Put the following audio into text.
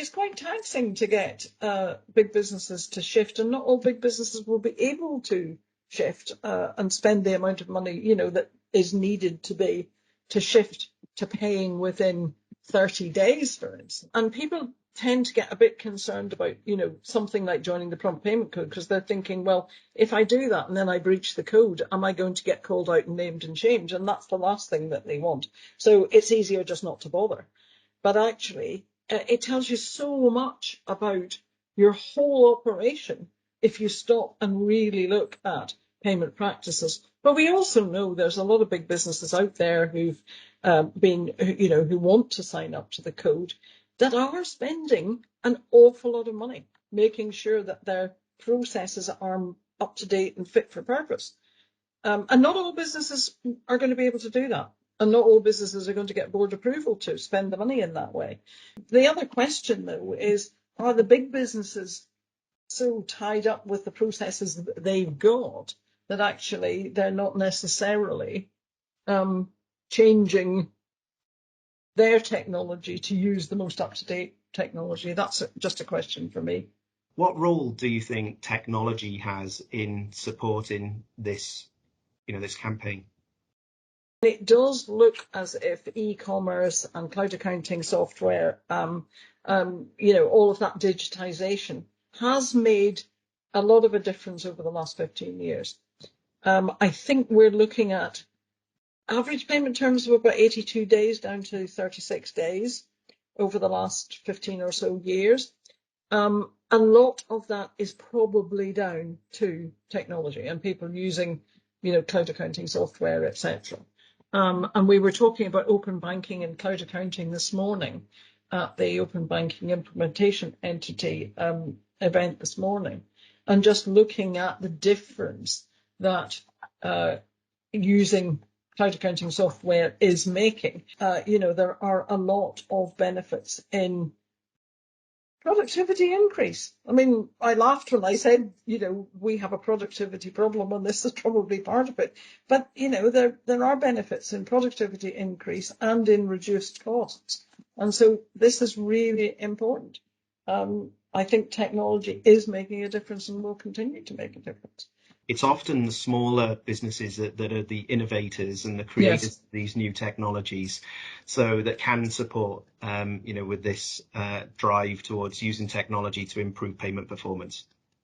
it's quite taxing to get big businesses to shift, and not all big businesses will be able to shift and spend the amount of money, that is needed to shift to paying within 30 days, for instance. And people tend to get a bit concerned about, something like joining the prompt payment code, because they're thinking, well, if I do that and then I breach the code, am I going to get called out and named and shamed? And that's the last thing that they want. So it's easier just not to bother. But actually, it tells you so much about your whole operation if you stop and really look at payment practices. But we also know there's a lot of big businesses out there who've who want to sign up to the code, that are spending an awful lot of money making sure that their processes are up to date and fit for purpose. And not all businesses are going to be able to do that. And not all businesses are going to get board approval to spend the money in that way. The other question, though, is, are the big businesses so tied up with the processes that they've got that actually they're not necessarily changing their technology to use the most up-to-date technology? That's just a question for me. What role do you think technology has in supporting this, this campaign? It does look as if e-commerce and cloud accounting software, all of that digitization has made a lot of a difference over the last 15 years. I think we're looking at average payment terms of about 82 days down to 36 days over the last 15 or so years. A lot of that is probably down to technology and people using, cloud accounting software, etc. And we were talking about open banking and cloud accounting this morning at the Open Banking Implementation Entity event this morning, and just looking at the difference that using cloud accounting software is making. There are a lot of benefits in productivity increase. I mean, I laughed when I said, we have a productivity problem and this is probably part of it. But, there are benefits in productivity increase and in reduced costs. And so this is really important. I think technology is making a difference and will continue to make a difference. It's often the smaller businesses that are the innovators and the creators of these new technologies, so that can support, with this drive towards using technology to improve payment performance.